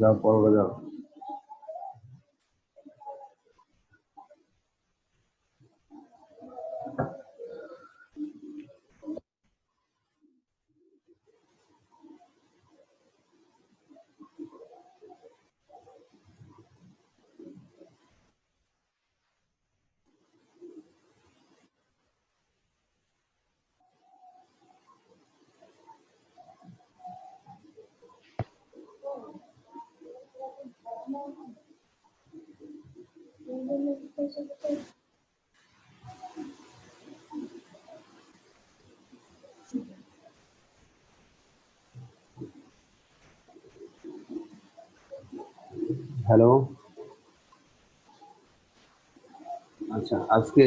যাও পড়বা যাও। হ্যালো, আচ্ছা আজকে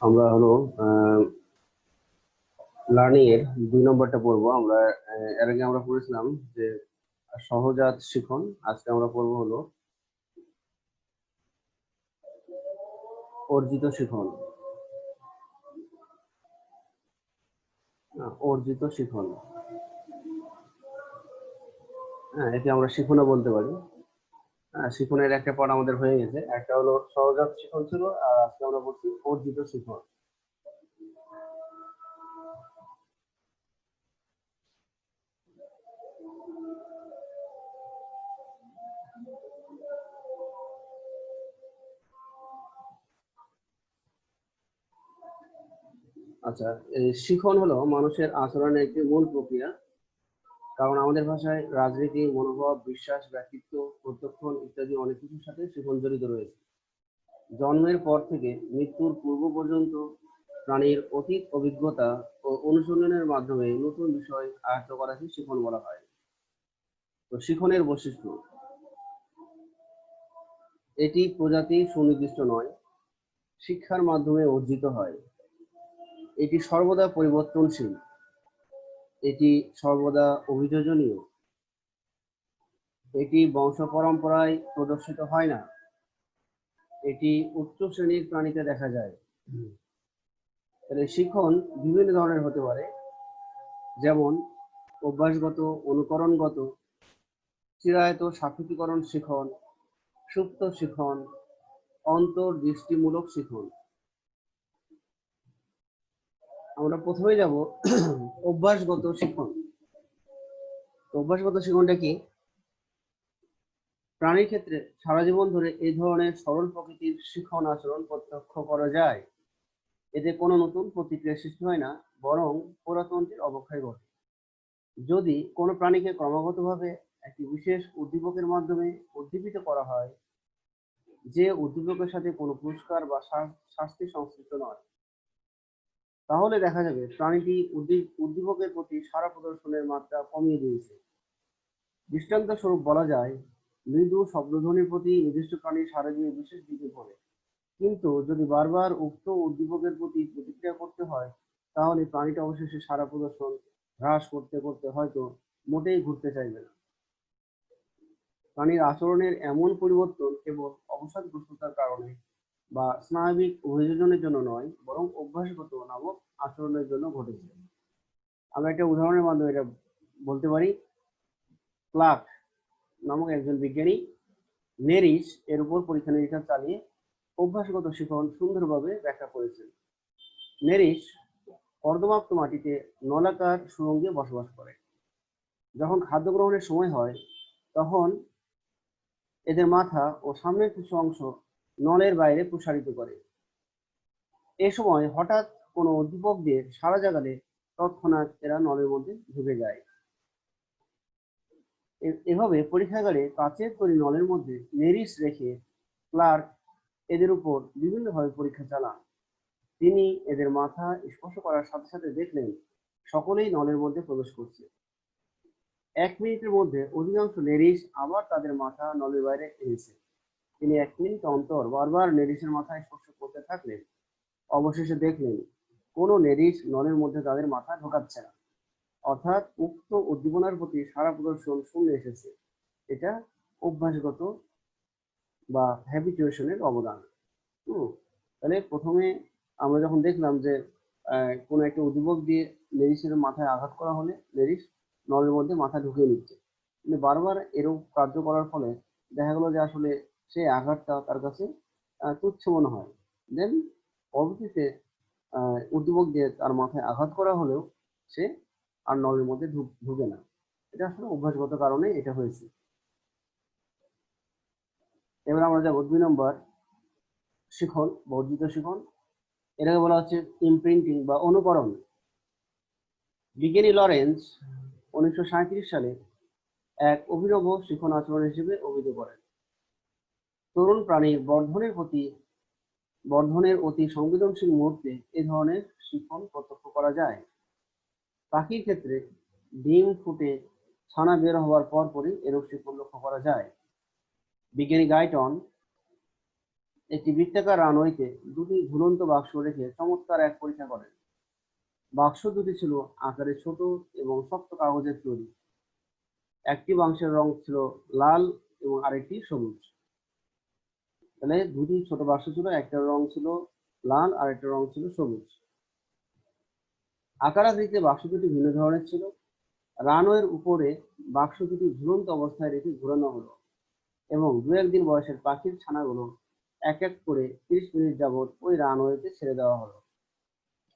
আমরা হলো লার্নিং এর 2 নম্বরটা পড়বো আমরা। এর আগে আমরা পড়েছিলাম যে সহজাত শিখন। আজকে আমরা পড়বো হলো অর্জিত শিখন। অর্জিত শিখন, হ্যাঁ, এটি আমরা শিখনও বলতে পারি। হ্যাঁ, শিখনের একটা পার্ট আমাদের হয়ে গেছে। একটা হলো সহজাত শিখন ছিল, আর আজকে আমরা বলছি অর্জিত শিখন। আচ্ছা, এই শিখন হলো মানুষের আচরণের একটি মূল প্রক্রিয়া। কারণ আমাদের ভাষায় রাজনীতি, মনোভাব, বিশ্বাস, ব্যক্তিত্ব, প্রত্যক্ষণ ইত্যাদি অনেক কিছুর সাথে শিখন জড়িত রয়েছে। জন্মের পর থেকে মৃত্যুর পূর্ব পর্যন্ত প্রাণীর অতীত অভিজ্ঞতা ও অনুশীলনের মাধ্যমে নতুন বিষয় আয়ত্ত করাকে শিখন বলা হয়। তো শিখনের বৈশিষ্ট্য: এটি প্রজাতি সুনির্দিষ্ট নয়, শিক্ষার মাধ্যমে অর্জিত হয়। এটি সর্বদা পরিবর্তনশীল, এটি সর্বদা অভিযোজনীয়, এটি বংশ পরম্পরায় প্রদর্শিত হয় না, এটি উচ্চ শ্রেণীর প্রাণীতে দেখা যায়। তাহলে শিখন বিভিন্ন ধরনের হতে পারে, যেমন অভ্যাসগত, অনুকরণগত, চিরায়ত সাক্ষীকরণ শিখন, সুপ্ত শিখন, অন্তর্দৃষ্টিমূলক শিখন। আমরা প্রথমে যাব অভ্যাসগত শিখন। অভ্যাসগত শিখনটা কি? প্রাণীর ক্ষেত্রে সারা জীবন ধরে এই ধরনের সরল প্রকৃতির শিখন আচরণ প্রত্যক্ষ করা যায়। এতে কোনো নতুন প্রতিক্রিয়া সৃষ্টি হয় না, বরং পুরাতনটির অবক্ষয় ঘটে। যদি কোনো প্রাণীকে ক্রমাগতভাবে একটি বিশেষ উদ্দীপকের মাধ্যমে উদ্দীপিত করা হয়, যে উদ্দীপকের সাথে কোনো পুরস্কার বা শাস্তি সংশ্লিষ্ট নয়, তাহলে দেখা যাবে প্রাণীটি উদ্দীপকের প্রতি সাড়া প্রদর্শনের মাত্রা কমিয়ে দিয়েছে। দৃষ্টান্ত স্বরূপ বলা যায়, মৃদু শব্দধ্বনির প্রতি নির্দিষ্ট প্রাণীর সাড়া দিয়ে বিশেষ দিকে পড়ে, কিন্তু যদি বারবার উক্ত উদ্দীপকের প্রতি প্রতিক্রিয়া করতে হয়, তাহলে প্রাণীটা অবশেষে সাড়া প্রদর্শন হ্রাস করতে করতে হয়তো মোটেই ঘুরতে চাইবে না। প্রাণীর আচরণের এমন পরিবর্তন কেবল অবসাদগ্রস্ততার কারণে বা স্নায়বিক অভিযোজনের জন্য নয়, বরং অভ্যাসগত নামক আচরণের জন্য ঘটেছে। আমরা একটা উদাহরণের মাধ্যমে এটা বলতে পারি। ক্লার্ক নামক একজন বিজ্ঞানী নেরিশ এর উপর পরীক্ষা নিরীক্ষা চালিয়ে অভ্যাসগত শিখন সুন্দরভাবে ব্যাখ্যা করেছেন। নেরিশ কর্দমাক্ত মাটিতে নলাকার সুড়ঙ্গে বসবাস করে। যখন খাদ্য গ্রহণের সময় হয়, তখন এদের মাথা ও সামনের কিছু অংশ নলের বাইরে প্রসারিত করে। এ সময় হঠাৎ কোনো উদ্দীপক দিয়ে সাড়া জাগালে তৎক্ষণাৎ এরা নলের মধ্যে ঢুকে যায়। এভাবে পরীক্ষাগারে কাচের তৈরি নলের মধ্যে নেরিশ রেখে ক্লার্ক এদের উপর বিভিন্নভাবে পরীক্ষা চালান। তিনি এদের মাথা স্পর্শ করার সাথে সাথে দেখলেন সকলেই নলের মধ্যে প্রবেশ করছে। 1 মিনিটের মধ্যে অধিকাংশ নেরিশ আবার তাদের মাথা নলের বাইরে এনেছে। তিনি 1 মিনিট অন্তর বারবার নেরিশের মাথা স্পর্শ করতে থাকলেন। অবশেষে দেখলেন কোনো নেরিশ নলের মধ্যে তাদের মাথা ঢোকাচ্ছে না, অর্থাৎ উক্ত উদ্দীপনার প্রতি সাড়া প্রদর্শন শূন্য এসেছে। এটা অভ্যাসগত বা হ্যাবিচুয়েশনের অবদান। তাহলে প্রথমে আমরা যখন দেখলাম যে কোনো একটা উদ্দীপক দিয়ে নেরিশের মাথায় আঘাত করা হলে নেরিশ নলের মধ্যে মাথা ঢুকিয়ে নিচ্ছে, কিন্তু বারবার এরূপ কার্য করার ফলে দেখা গেল যে আসলে সেই আঘাতটা তার কাছে তুচ্ছ মনে হয়। দেন পরবর্তীতে উদ্দীপক দিয়ে তার মাথায় আঘাত করা হলেও সে আর নলের মধ্যে ঢুকে না। এটা আসলে অভ্যাসগত কারণে এটা হয়েছে। এবার আমরা যাবো 2 নম্বর শিখন, বর্জিত শিখন। এটাকে বলা হচ্ছে ইমপ্রিন্টিং বা অনুকরণ। বিজ্ঞানী লরেন্স 1937 সালে এক অভিনব শিখন আচরণ হিসেবে অভিহিত করেন। তরুণ প্রাণীর বর্ধনের অতি সংবেদনশীল মুহূর্তে এ ধরনের শিখন প্রত্যক্ষ করা যায়। পাখির ক্ষেত্রে ডিম ফুটে ছানা বের হওয়ার পরপরই এরূপ শিখন লক্ষ্য করা যায়। বিজ্ঞানী গাইটন একটি বৃত্তাকার রানওয়েতে দুটি ঝুলন্ত বাক্স রেখে চমৎকার এক পরীক্ষা করেন। বাক্স দুটি ছিল আকারে ছোট এবং শক্ত কাগজের তৈরি। একটি বাক্সের রং ছিল লাল এবং আরেকটি সবুজ। তাহলে দুটি ছোট বাক্স ছিল, একটার রং ছিল লাল আর একটা রং ছিল সবুজ। আকার আকৃতিতে বাক্স দুটি ভিন্ন ধরনের ছিল। রানওয়ের উপরে বাক্স দুটি ঝুলন্ত অবস্থায় রেখে ঘোরানো হলো এবং 2-1 দিন বয়সের পাখির ছানাগুলো এক এক করে 30 মিনিট যাবৎ ওই রানওয়েতে ছেড়ে দেওয়া হলো।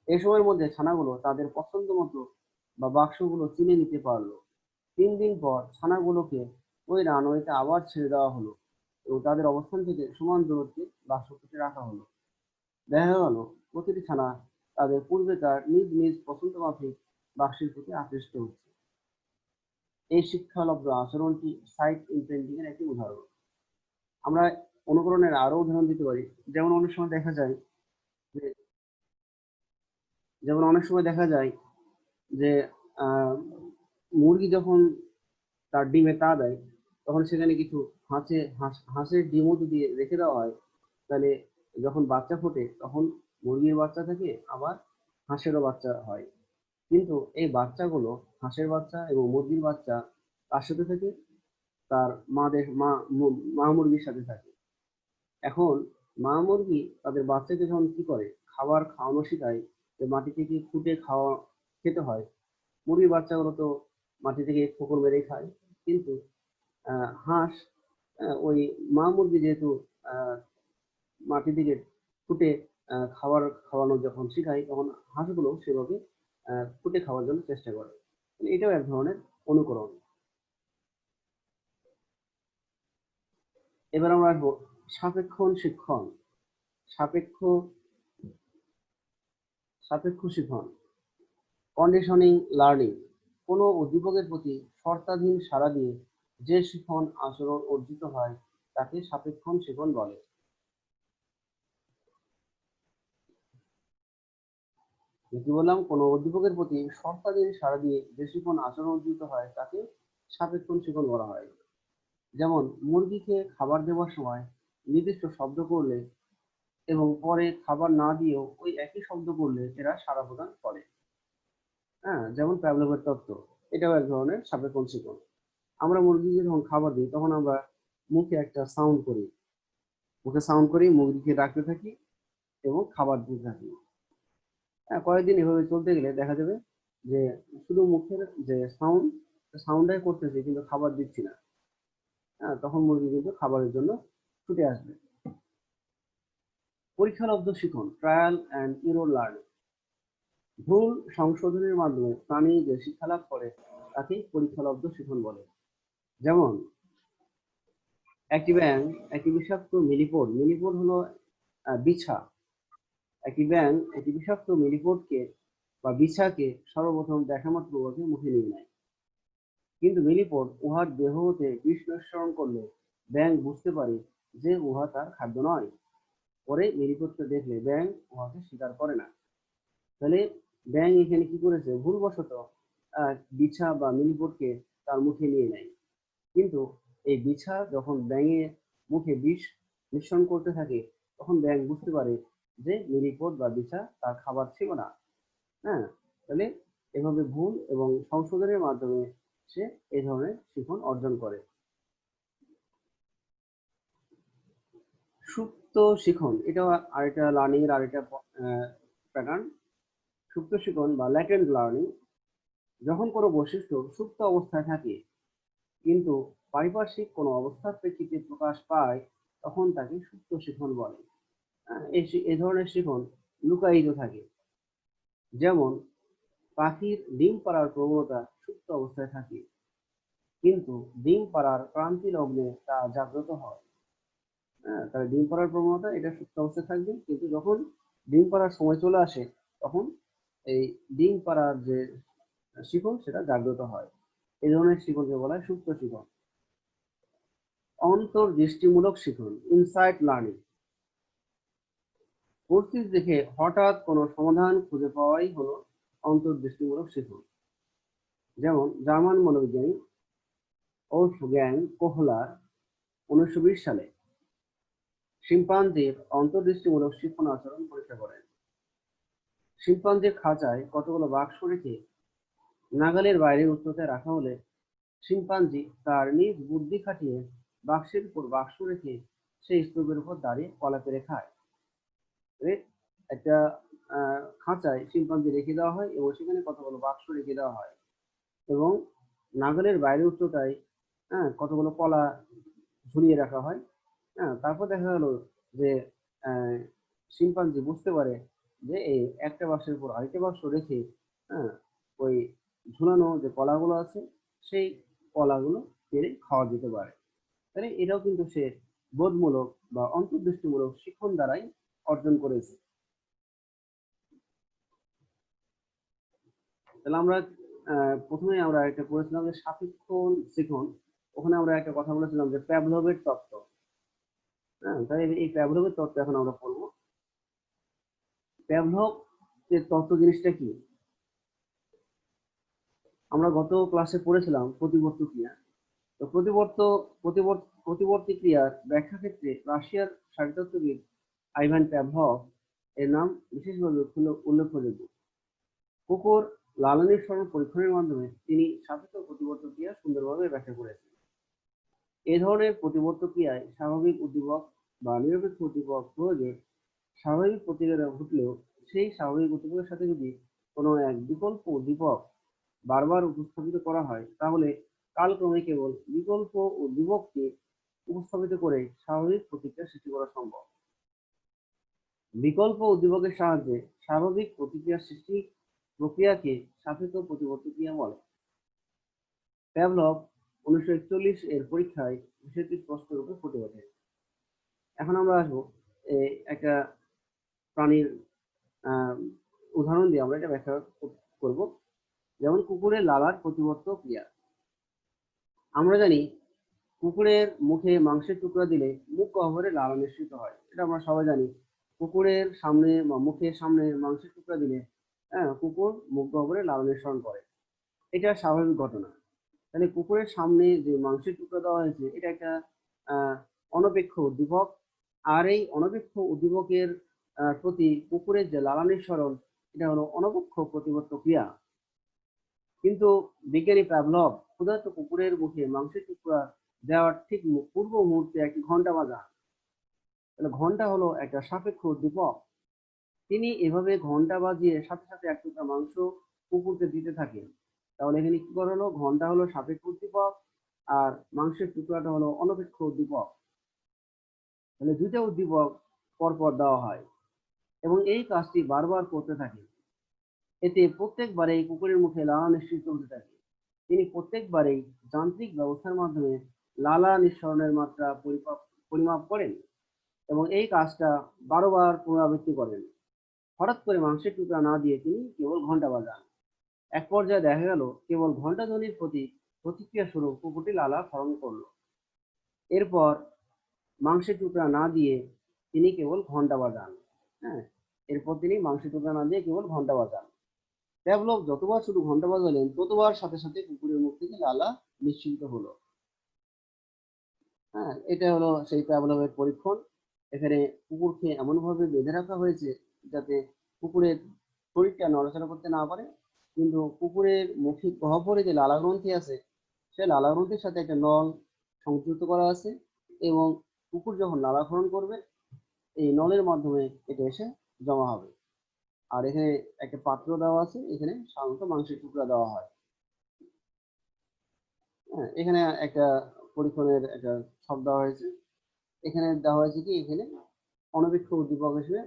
এই সময়ের মধ্যে ছানাগুলো তাদের পছন্দ মতো বা বাক্সগুলো চিনে নিতে পারলো। 3 দিন পর ছানাগুলোকে ওই রানওয়েতে আবার ছেড়ে দেওয়া হলো এবং তাদের অবস্থান থেকে সমান দূরত্বে বাক্সটিতে রাখা হলো। দেখা গেল প্রতিটি ছানা তাদের পূর্বেকার নিজ নিজ পছন্দ মাফিক বাক্সের প্রতি আকৃষ্ট হচ্ছে। এই শিক্ষালব্ধ আচরণটি সাইট ইমপ্রিন্টিং এর একটি উদাহরণ। আমরা অনুকরণের আরো উদাহরণ দিতে পারি। যেমন অনেক সময় দেখা যায় যে মুরগি যখন তার ডিমে তা দেয় তখন সেখানে কিছু হাঁসের ডিমও যদি রেখে দেওয়া হয়, তাহলে যখন বাচ্চা ফোটে তখন মুরগির বাচ্চা থেকে আবার হাঁসেরও বাচ্চা হয়। কিন্তু এই বাচ্চাগুলো, হাঁসের বাচ্চা এবং মুরগির বাচ্চা তার সাথে থাকে, তার মা মুরগির সাথে থাকে। এখন মা মুরগি তাদের বাচ্চাকে যখন কি করে, খাবার খাওয়ানো শেখায় যে মাটি থেকে খুঁটে খেতে হয়। মুরগির বাচ্চাগুলো তো মাটি থেকে ঠোকর মেরেই খায়। কিন্তু হাঁস ওই মা মুরগি যেহেতু মাটি থেকে ফুটে খাবার খাওয়ানো যখন শেখায় তখন হাঁসগুলো সেভাবে ফুটে খাওয়ার জন্য চেষ্টা করে। এটাও এক ধরনের অনুকরণ। এবার আমরা আসবো সাপেক্ষণ শিক্ষণ। সাপেক্ষ শিক্ষণ, কন্ডিশনিং লার্নিং। কোনো উদ্দীপকের প্রতি শর্তাধীন সাড়া দিয়ে যে শিখন আচরণ অর্জিত হয় তাকে সাপেক্ষণ শিখন বলে। কি বললাম? কোনো উদ্দীপকের প্রতি শর্তাধীন সাড়া দিয়ে যে শিখন আচরণ অর্জিত হয় তাকে সাপেক্ষণ শিখন বলা হয়। যেমন মুরগিকে খাবার দেওয়ার সময় নির্দিষ্ট শব্দ করলে এবং পরে খাবার না দিয়েও ওই একই শব্দ করলে এরা সাড়া প্রদান করে। যেমন প্যাভলভের তত্ত্ব, এটাও এক ধরনের সাপেক্ষণ শিখন। আমরা মুরগিকে যখন খাবার দিই তখন আমরা মুখে একটা সাউন্ড করি, মুরগিকে ডাকতে থাকি এবং খাবার দিতে থাকি। কয়েকদিন এভাবে চলতে গেলে দেখা যাবে যে শুধু মুখের যে সাউন্ডটাই করতেছি কিন্তু খাবার দিচ্ছি না। তখন মুরগি কিন্তু খাবারের জন্য ছুটে আসবে। পরীক্ষালব্ধ শিখন, ট্রায়াল অ্যান্ড এরর লার্নিং। ভুল সংশোধনের মাধ্যমে প্রাণী যে শিক্ষা লাভ করে তাকে পরীক্ষালব্ধ শিখন বলে। যেমন একটি ব্যাঙ একটি বিষাক্ত মিলিপোড হলো বিছা। একটি ব্যাঙ একটি বিষাক্ত মিলিপোডকে বা বিছাকে সর্বপ্রথম দেখামাত্র উহাকে মুখে নিয়ে নেয়। কিন্তু মিলিপোড উহার দেহ হতে বিষ নিঃসরণ করলে ব্যাঙ বুঝতে পারে যে উহা তার খাদ্য নয়। পরে মিলিপোডকে দেখলে ব্যাঙ উহাকে স্বীকার করে না। তাহলে ব্যাঙ এখানে কি করেছে? ভুলবশত বিছা বা মিলিপোডকে তার মুখে নিয়ে নেয়। কিন্তু এই বিছা যখন ব্যাঙের মুখে বিষ মিশ্রণ করতে থাকে তখন ব্যাঙ বুঝতে পারে যে মিলিপোড বা বিছা তার খাবার ছিল না। তাহলে এভাবে ভুল এবং সংশোধনের মাধ্যমে সে এই ধরনের শিখন অর্জন করে। সুপ্ত শিখন, এটাও আরেকটা লার্নিং এর আরেকটা প্যাটার্ন। সুপ্ত শিখন বা ল্যাটেন্ট লার্নিং, যখন কোনো বৈশিষ্ট্য সুপ্ত অবস্থায় থাকে কিন্তু পারিপার্শ্বিক কোনো অবস্থার প্রেক্ষিতে প্রকাশ পায় তখন তাকে সুপ্ত শিখন বলে। এই ধরনের শিখন লুকায়িত থাকে। যেমন পাখির ডিম পাড়ার প্রবণতা সুপ্ত অবস্থায় থাকে, কিন্তু ডিম পাড়ার ক্রান্তি লগ্নে তা জাগ্রত হয়। তার ডিম পাড়ার প্রবণতা এটা সুপ্ত অবস্থায় থাকবে, কিন্তু যখন ডিম পাড়ার সময় চলে আসে তখন এই ডিম পাড়ার যে শিখন সেটা জাগ্রত হয়। এই ধরনের শিখনকে বলা হয় সুপ্ত শিখন। অন্তর্দৃষ্টিমূলক শিখন, ইনসাইট লার্নিং। পরিস্থিতি দেখে হঠাৎ কোনো সমাধান খুঁজে পাওয়াই হলো অন্তর্দৃষ্টিমূলক শিখন। যেমন জার্মান মনোবিজ্ঞানী ওলফগ্যাং কোহলার 1920 সালে শিম্পাঞ্জির অন্তর্দৃষ্টিমূলক শিখন আচরণ পরীক্ষা করেন। শিম্পাঞ্জির খাঁচায় কতগুলো বাক্স রেখে নাগালের বাইরে উচ্চতায় রাখা হলে শিম্পাঞ্জি তার নিজ বুদ্ধি খাটিয়ে বাক্সের উপর বাক্স রেখে সেই স্তূপের উপর দাঁড়িয়ে কলা পেরে খায়। একটা খাঁচায় শিম্পাঞ্জি রেখে দেওয়া হয় এবং সেখানে কতগুলো বাক্স রেখে দেওয়া হয় এবং নাগালের বাইরে উচ্চতায় কতগুলো কলা ঝুলিয়ে রাখা হয়। তারপর দেখা গেল যে শিম্পাঞ্জি বুঝতে পারে যে এই একটা বাক্সের উপর আরেকটা বাক্স রেখে ওই ঝুলানো যে কলাগুলো আছে সেই কলাগুলো পেরে খাওয়া যেতে পারে। তাহলে এটাও কিন্তু সে বোধমূলক বা অন্তর্দৃষ্টিমূলক শিখন দ্বারাই অর্জন করেছে। তাহলে আমরা প্রথমে আমরা একটা পড়েছিলাম যে সাপেক্ষ শিখন, ওখানে আমরা একটা কথা বলেছিলাম যে প্যাভলভের তত্ত্ব। তাই এই প্যাভলভের তত্ত্ব এখন আমরা পড়বো। প্যাভলভ এর তত্ত্ব জিনিসটা কি? আমরা গত ক্লাসে পড়েছিলাম প্রতিবর্তী ক্রিয়া। তো প্রতিবর্তী ক্রিয়ার ব্যাখ্যা ক্ষেত্রে রাশিয়ার শারীরতত্ত্ববিদ আইভান প্যাভলভ এর নাম বিশেষভাবে উল্লেখযোগ্য। কুকুর লালনের সরল পরীক্ষণের মাধ্যমে তিনি সাপেক্ষ প্রতিবর্তী ক্রিয়া সুন্দরভাবে ব্যাখ্যা করেছেন। এ ধরনের প্রতিবর্তী ক্রিয়ায় স্বাভাবিক উদ্দীপক বা নিরপেক্ষ উদ্দীপক প্রয়োগে স্বাভাবিক প্রতিক্রিয়া ঘটলেও সেই স্বাভাবিক উদ্দীপকের সাথে যদি কোনো এক বিকল্প উদ্দীপক বারবার উপস্থাপিত করা হয় তাহলে কালক্রমে কেবল বিকল্প উদ্দীপককে উপস্থাপিত করে স্বাভাবিক প্রতিক্রিয়া সৃষ্টি করা সম্ভব। বিকল্প উদ্দীপকের সাহায্যে স্বাভাবিক প্রতিক্রিয়া সৃষ্টি প্রক্রিয়াকে সাপেক্ষ প্রতিবর্তী ক্রিয়া বলে। প্যাভলভ 1941 এর পরীক্ষায় বিষয়টি স্পষ্টরূপে ফুটে ওঠে। এখন আমরা আসবো একটা প্রাণীর উদাহরণ দিয়ে আমরা এটা ব্যাখ্যা করব। যেমন কুকুরের লালার প্রতিবর্ত ক্রিয়া। আমরা জানি কুকুরের মুখে মাংসের টুকরা দিলে মুখ গহ্বরে লালা নিঃসৃত হয়, এটা আমরা সবাই জানি। কুকুরের সামনে বা মুখের সামনে মাংসের টুকরা দিলে কুকুর মুখ গহ্বরে লালা নিঃসরণ করে, এটা স্বাভাবিক ঘটনা। তাহলে কুকুরের সামনে যে মাংসের টুকরা দেওয়া হয়েছে এটা একটা অনপেক্ষ উদ্দীপক, আর এই অনপেক্ষ উদ্দীপকের প্রতি কুকুরের যে লালা নিঃসরণ এটা হলো অনপেক্ষ প্রতিবর্ত ক্রিয়া। কিন্তু বিজ্ঞানী প্যাভলভ ক্ষুধার্ত কুকুরের মুখে মাংসের টুকরা দেওয়ার ঠিক পূর্ব মুহূর্তে একটি ঘন্টা বাজান। তাহলে ঘন্টা হলো একটা সাপেক্ষ উদ্দীপক। তিনি এভাবে ঘন্টা বাজিয়ে সাথে সাথে এক টুকরা মাংস কুকুরকে দিতে থাকেন। তাহলে এখানে কি করা হলো? ঘন্টা হলো সাপেক্ষ উদ্দীপক আর মাংসের টুকরাটা হলো অনপেক্ষ উদ্দীপক। তাহলে দুইটা উদ্দীপক পরপর দেওয়া হয় এবং এই কাজটি বারবার করতে থাকে। এতে প্রত্যেকবারেই কুকুরের মুখে লালা নিঃসৃত হতে থাকে। তিনি প্রত্যেকবারেই যান্ত্রিক ব্যবস্থার মাধ্যমে লালা নিঃসরণের মাত্রা পরিমাপ করেন এবং এই কাজটা 12 বার পুনরাবৃত্তি করেন। হঠাৎ করে মাংসের টুকরা না দিয়ে তিনি কেবল ঘন্টা বাজান। এক পর্যায়ে দেখা গেল কেবল ঘন্টা ধ্বনির প্রতি প্রতিক্রিয়া স্বরূপ কুকুরটি লালা ক্ষরণ করলো। এরপর মাংসের টুকরা না দিয়ে তিনি কেবল ঘন্টা বাজান। এরপর তিনি মাংসের টুকরা না দিয়ে কেবল ঘন্টা বাজান। প্যাভলভ যতবার শুধু ঘন্টা বাজালেন ততবার সাথে সাথে কুকুরের মুখ থেকে লালা নিঃসৃত হলো। এটা হলো সেই প্যাভলভের পরীক্ষণ। এখানে কুকুরকে এমনভাবে বেঁধে রাখা হয়েছে যাতে কুকুরের শরীরটা নড়াচড়া করতে না পারে, কিন্তু কুকুরের মুখে গহ্বরে যে লালা গ্রন্থি আছে সেই লালা গ্রন্থির সাথে একটা নল সংযুক্ত করা আছে এবং কুকুর যখন লালাক্ষরণ করবে এই নলের মাধ্যমে এটা এসে জমা হবে। আর এখানে একটা পাত্র দেওয়া আছে, এখানে সাধারণত মাংসের টুকরা দেওয়া হয়। হ্যাঁ, এখানে একটা পরীক্ষণের একটা ছক দেওয়া হয়েছে। এখানে দেওয়া হয়েছে কি, এখানে অনপেক্ষ উদ্দীপক হিসেবে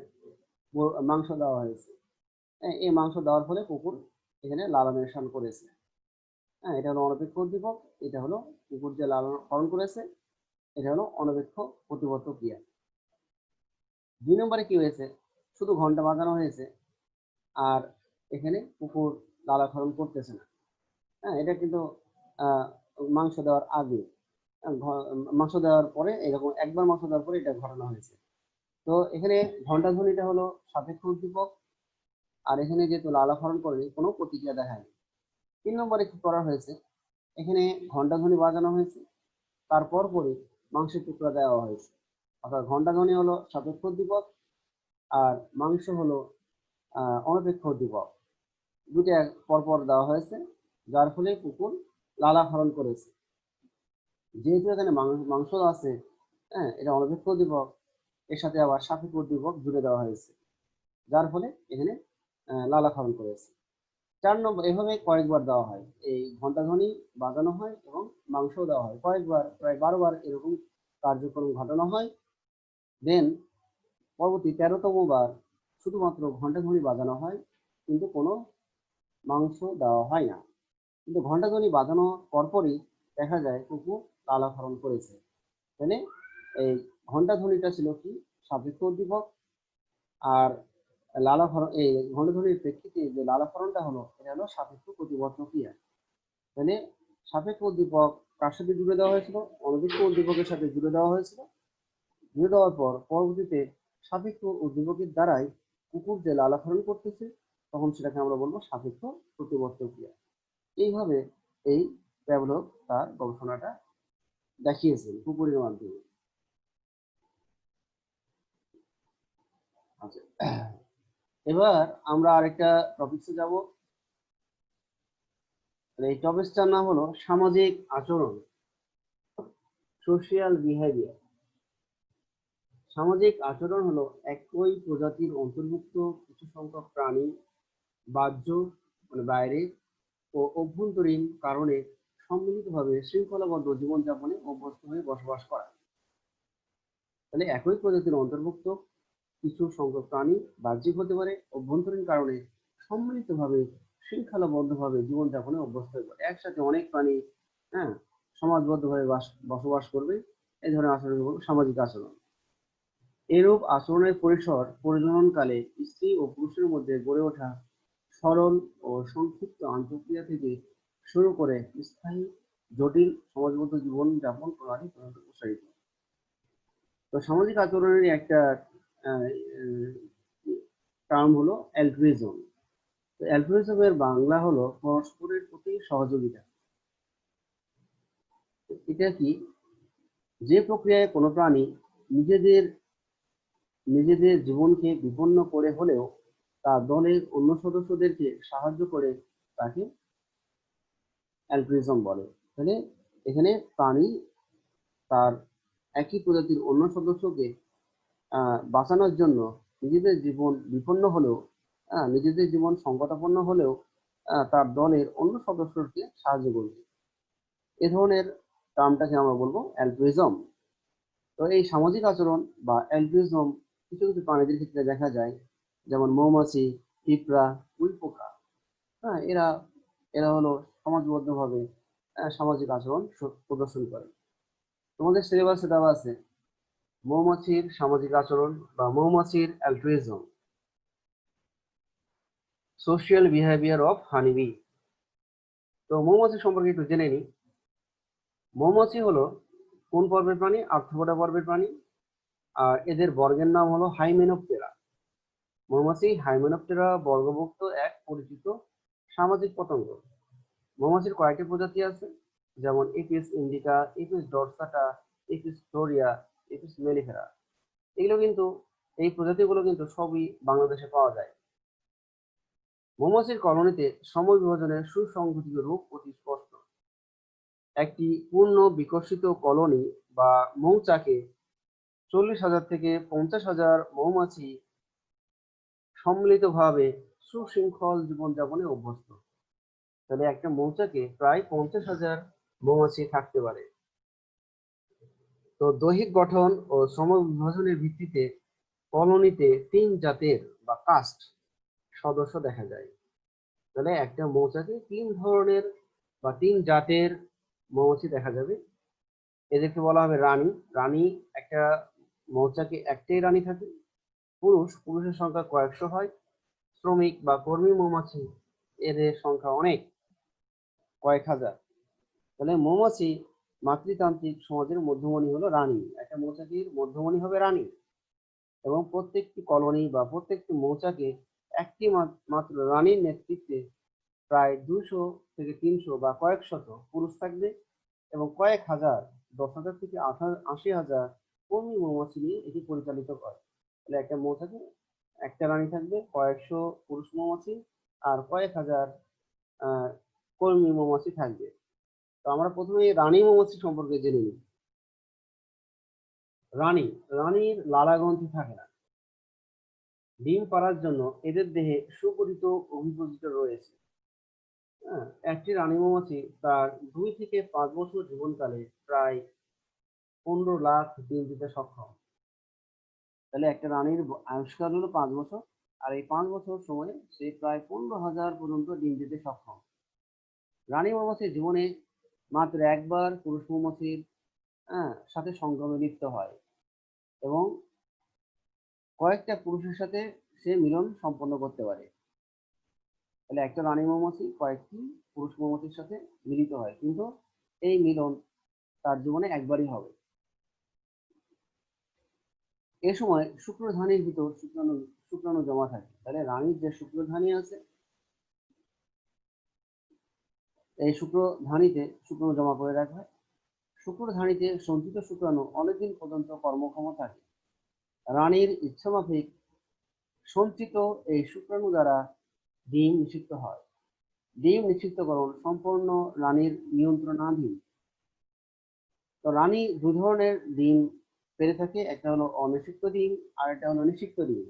মাংস দেওয়া হয়েছে। হ্যাঁ, এই মাংস দেওয়ার ফলে কুকুর এখানে লালনেশন করেছে। হ্যাঁ, এটা হলো অনপেক্ষ উদ্দীপক, এটা হলো কুকুর যে লালন পালন করেছে, এটা হলো অনপেক্ষ প্রতিবর্ত ক্রিয়া। 2 নম্বরে কি হয়েছে, শুধু ঘন্টা বাজানো হয়েছে আর এখানে কুকুর লালাক্ষরণ করতেছে না। হ্যাঁ, এটা কিন্তু মাংস দেওয়ার আগে, মাংস দেওয়ার পরে এরকম একবার মাংস দেওয়ার পরে এটা ঘটানো হয়েছে। তো এখানে ঘন্টা ধ্বনিটা হলো সাপেক্ষ উদ্দীপক, আর এখানে যেহেতু লালাক্ষরণ করেনি, কোনো প্রতিক্রিয়া দেখায়নি। 3 নম্বরে কি করা হয়েছে, এখানে ঘন্টা ধ্বনি বাজানো হয়েছে, তারপর পরে মাংসের টুকরা দেওয়া হয়েছে। অর্থাৎ ঘন্টা ধ্বনি হলো সাপেক্ষ উদ্দীপক আর মাংস হলো অনপেক্ষ উদ্দীপক, দুটো পরপর দেওয়া হয়েছে, যার ফলে কুকুর লালাক্ষরণ করেছে। যেহেতু এখানে মাংস আছে, হ্যাঁ, এটা অনপেক্ষ উদ্দীপক, এর সাথে আবার সাপেক্ষ উদ্দীপক জুড়ে দেওয়া হয়েছে, যার ফলে এখানে লালাক্ষরণ করেছে। 4 নম্বর, এভাবে কয়েকবার দেওয়া হয়, এই ঘন্টা ধ্বনি বাজানো হয় এবং মাংসও দেওয়া হয় কয়েকবার, প্রায় 12 বার এরকম কার্যক্রম ঘটানো হয়। দেন পরবর্তী 13তম বার শুধুমাত্র ঘন্টা ধ্বনি বাজানো হয়, কিন্তু কোনো মাংস দেওয়া হয় না। কিন্তু ঘন্টা ধ্বনি বাজানোর পরপরই দেখা যায় কুকুর লালাক্ষরণ করেছে। মানে এই ঘন্টা ধ্বনিটা ছিল কি সাপেক্ষ উদ্দীপক, আর লালাক্ষরণ, এই ঘন্টা ধ্বনির প্রেক্ষিতে যে লালাক্ষরণটা হলো, এটা হলো সাপেক্ষ প্রতিবর্ত ক্রিয়া। মানে সাপেক্ষ উদ্দীপক কার সাথে জুড়ে দেওয়া হয়েছিল, অনপেক্ষ উদ্দীপকের সাথে জুড়ে দেওয়া হয়েছিল। জুড়ে দেওয়ার পর পরবর্তীতে সাপেক্ষ উদ্দীপকের দ্বারাই কুকুর যে লালাক্ষরণ করতেছে, তখন সেটাকে আমরা বলবো সাপেক্ষ প্রতিবর্ত ক্রিয়া। এইভাবে এই প্যাভলভ তার গবেষণাটা দেখিয়েছেন কুকুরের মাধ্যমে। আচ্ছা, এবার আমরা আরেকটা টপিকসে যাব। এই টপিকটার নাম হলো সামাজিক আচরণ, সোশিয়াল বিহেভিয়ার। সামাজিক আচরণ হলো একই প্রজাতির অন্তর্ভুক্ত কিছু সংখ্যক প্রাণী বাহ্য মানে বাইরে ও অভ্যন্তরীণ কারণে সম্মিলিতভাবে শৃঙ্খলাবদ্ধ জীবনযাপনে অভ্যস্ত হয়ে বসবাস করা। তাহলে একই প্রজাতির অন্তর্ভুক্ত কিছু সংখ্যক প্রাণী বাহ্যিক হতে পারে, অভ্যন্তরীণ কারণে সম্মিলিতভাবে শৃঙ্খলাবদ্ধভাবে জীবনযাপনে অভ্যস্ত হয়ে পড়ে। একসাথে অনেক প্রাণী, হ্যাঁ, সমাজবদ্ধভাবে বসবাস করবে, এই ধরনের আচরণ হলো সামাজিক আচরণ। এরূপ আচরণের পরিসর প্রজননকালে স্ত্রী ও পুরুষের মধ্যে গড়ে ওঠা সরল ও সংক্ষিপ্ত আন্তঃক্রিয়া থেকে শুরু করে স্থায়ী জটিল সমাজবদ্ধ জীবনযাপন প্রণালী পর্যন্ত প্রসারিত। তো সামাজিক আচরণের একটা টার্ম হলো অ্যালট্রুইজম। তো অ্যালট্রুইজমের বাংলা হলো পরস্পরের প্রতি সহযোগিতা। এটা কি, যে প্রক্রিয়ায় কোনো প্রাণী নিজেদের নিজেদের জীবনকে বিপন্ন করে হলেও তার দলের অন্য সদস্যদেরকে সাহায্য করে, তাকে অ্যালট্রুইজম বলে। তাহলে এখানে প্রাণী তার একই প্রজাতির অন্য সদস্যকে বাঁচানোর জন্য নিজেদের জীবন বিপন্ন হলেও, নিজেদের জীবন সংকটাপন্ন হলেও তার দলের অন্য সদস্যকে সাহায্য করবে, এ ধরনের টার্মটাকে আমরা বলবো অ্যালট্রুইজম। তো এই সামাজিক আচরণ বা অ্যালট্রুইজম কিছু কিছু প্রাণীদের ক্ষেত্রে দেখা যায়, যেমন মৌমাছি, পিঁপড়া, উইপোকা। হ্যাঁ, এরা এরা হলো সমাজবদ্ধভাবে সামাজিক আচরণ প্রদর্শন করে। তোমাদের সিলেবাসে দেওয়া আছে মৌমাছির সামাজিক আচরণ বা মৌমাছির অ্যালট্রুইজম, সোশিয়াল বিহেভিয়ার অফ হানিবি। তো মৌমাছি সম্পর্কে একটু জেনে নিই। মৌমাছি হলো কোন পর্বের প্রাণী? আর্থ্রোপোডা পর্বের প্রাণী, আর এদের বর্গের নাম হলো হাইমেনোপটেরা। মৌমাছি হাইমেনোপটেরা বর্গভুক্ত এক পরিচিত সামাজিক পতঙ্গ। মৌমাছির কয়েকটি প্রজাতি আছে, যেমন Apis indica, Apis dorsata, Apis florea, Apis mellifera. এগুলো কিন্তু, এই প্রজাতিগুলো কিন্তু সবই বাংলাদেশে পাওয়া যায়। মৌমাছির কলোনিতে সময় বিভাজনের সুসংগঠিত রূপ অতি স্পষ্ট। একটি পূর্ণ বিকশিত কলোনি বা মৌচাকে 40,000 থেকে 50,000 মৌমাছি সম্মিলিতভাবে সুশৃঙ্খল জীবনযাপনে অভ্যস্ত। তাহলে একটা মৌচাকে প্রায় 50,000 মৌমাছি থাকতে পারে। তো দৈহিক গঠন ও শ্রমবিভাজনের ভিত্তিতে কলোনিতে 3 জাতের বা কাস্ট সদস্য দেখা যায়। তাহলে একটা মৌচাকে 3 ধরনের বা 3 জাতের মৌমাছি দেখা যাবে। এদেরকে বলা হবে রানী। রানী, একটা মৌচাকে একটাই রানী থাকে। পুরুষের সংখ্যা কয়েকশো হয়। শ্রমিক বা কর্মী মৌমাছি, এদের সংখ্যা অনেক, কয়েক হাজার। তাহলে মৌমাছি মাতৃতান্ত্রিক সমাজের মধ্যমণি হলো রানী। একটা মৌচাকের মধ্যমণি হবে রানী, এবং প্রত্যেকটি কলোনি বা প্রত্যেকটি মৌচাকে একটি মাত্র রানীর নেতৃত্বে প্রায় 200 থেকে 300 বা কয়েক শত পুরুষ থাকবে, এবং কয়েক হাজার, 10,000 থেকে 80,000 কর্মী মৌমাছি নিয়ে এটি পরিচালিত করে। তাহলে একটা মৌচাকে একটা রানী থাকবে, কয়েকশো পুরুষ মৌমাছি, আর কয়েক হাজার কর্মী মৌমাছি থাকবে। তো আমরা প্রথমে রানী মৌমাছি সম্পর্কে জেনে নিই। রানীর লালা গ্রন্থি থাকে না। ডিম পাড়ার জন্য এদের দেহে সুগঠিত অভিযোজিত রয়েছে। একটি রানী মৌমাছি তার 2 থেকে 5 বছর জীবনকালে প্রায় 15 লাখ ডিম দিতে সক্ষম। তাহলে একটা রানীর আয়ুষ্কাল হলো 5 বছর, আর এই 5 বছর সময়ে সে প্রায় 15,000 পর্যন্ত ডিম দিতে সক্ষম। রানী মৌমাছির জীবনে মাত্র একবার পুরুষ মৌমাছির সাথে সঙ্গমে লিপ্ত হয়, এবং কয়েকটা পুরুষের সাথে সে মিলন সম্পন্ন করতে পারে। তাহলে একটা রানী মৌমাছি কয়েকটি পুরুষ মৌমাছির সাথে মিলিত হয়, কিন্তু এই মিলন তার জীবনে একবারই হবে। এ সময় শুক্রধানীর ভিতর শুক্রাণু জমা থাকে। তাহলে রানীর যে শুক্রধানী আছে, এই শুক্রধানীতে শুক্রাণু জমা করে রাখা হয়। শুক্রধানীতে সঞ্চিত শুক্রাণু অনেকদিন পর্যন্ত কর্মক্ষম থাকে। রানীর ইচ্ছামাফিক সঞ্চিত এই শুক্রাণু দ্বারা ডিম নিষিক্ত হয়। ডিম নিষিক্তকরণ সম্পূর্ণ রানীর নিয়ন্ত্রণাধীন। তো রানী 2 ধরনের ডিম পেড়ে থাকে, একটা হলো অনিষিক্ত ডিম, আর একটা হলো নিষিক্ত ডিম।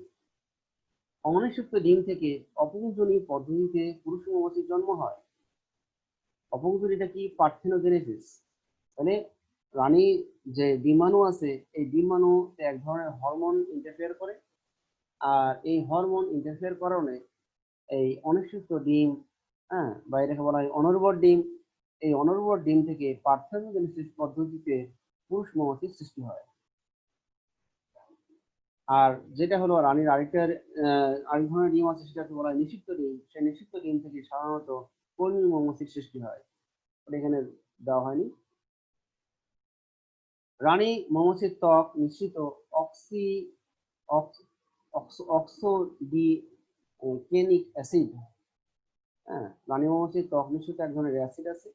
অনিষিক্ত ডিম থেকে অপুংজনী পদ্ধতিতে পুরুষ মৌমাছির জন্ম হয়। অপুংজনীটা কি? পার্থেনোজেনেসিস। মানে রানী যে ডিম্বাণু আছে, এই ডিম্বাণু এক ধরনের হরমোন ইন্টারফেয়ার করে, আর এই হরমোন ইন্টারফেয়ার কারণে এই অনিষিক্ত ডিম, বা এটাকে বলা হয় অনুর্বর ডিম, এই অনুর্বর ডিম থেকে পার্থেনোজেনেসিস পদ্ধতিতে পুরুষ মৌমাছির সৃষ্টি হয়। আর যেটা হলো রানীর আরেক ধরনের ডিম আছে, সেটাকে বলা হয় নিষিক্ত ডিম। সেই নিষিক্ত ডিম থেকে সাধারণত কর্মী মৌমাছির সৃষ্টি হয়, এখানে দেওয়া হয়নি। রানী মৌমাছির ত্বক মিশ্রিত অক্সোডিকেনিক অ্যাসিড। রানী মৌমাছির ত্বক মিশ্রিত এক ধরনের অ্যাসিড আছে,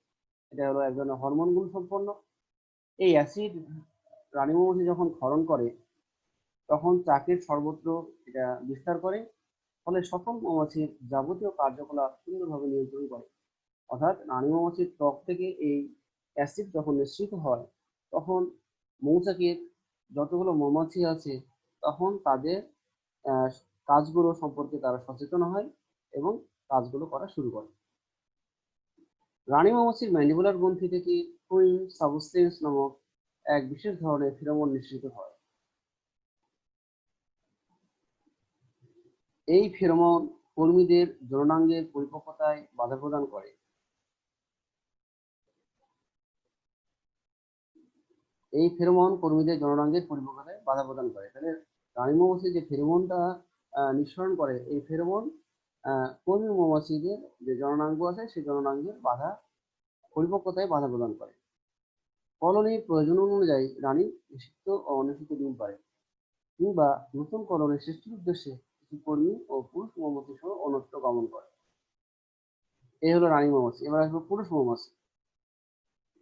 এটা হলো এক ধরনের হরমোন গুণ সম্পন্ন। এই অ্যাসিড রানী মৌমাছি যখন ক্ষরণ করে, তখন চাকের সর্বত্র এটা বিস্তার করে, ফলে সকল মৌমাছির যাবতীয় কার্যকলাপ সুন্দরভাবে নিয়ন্ত্রণ করে। অর্থাৎ রানী মৌমাছির ত্বক থেকে এই অ্যাসিড যখন নিঃসৃত হয়, তখন মৌচাকের যতগুলো মৌমাছি আছে, তখন তাদের কাজগুলো সম্পর্কে তারা সচেতন হয় এবং কাজগুলো করা শুরু করে। রানী মৌমাছির ম্যান্ডিবুলার গ্রন্থি থেকে কুইন সাবস্টেন্স নামক এক বিশেষ ধরনের ফেরোমন নিঃসৃত হয়। এই ফেরোমন কর্মীদের যৌনাঙ্গের পরিপক্কতায় বাধা প্রদান করে। এই ফেরোমন কর্মীদের যৌনাঙ্গের পরিপক্কতায় বাধা প্রদান করে। তাহলে রানী মৌমাছি যে ফেরোমনটা নিঃসরণ করে, এই ফেরোমন কর্মী মৌমাছিদের যে যৌনাঙ্গ আছে, সেই যৌনাঙ্গের পরিপক্কতায় বাধা প্রদান করে। কলোনির প্রয়োজন অনুযায়ী রানী নিষিক্ত ও অনিষিক্ত ডিম পারে, কিংবা নতুন কলোনি সৃষ্টির উদ্দেশ্যে কিছু কর্মী ও পুরুষ মৌমাছি সহ অন্যত্র গমন করে। এই হলো রানী মৌমাছি। এবার আসবো পুরুষ মৌমাছি।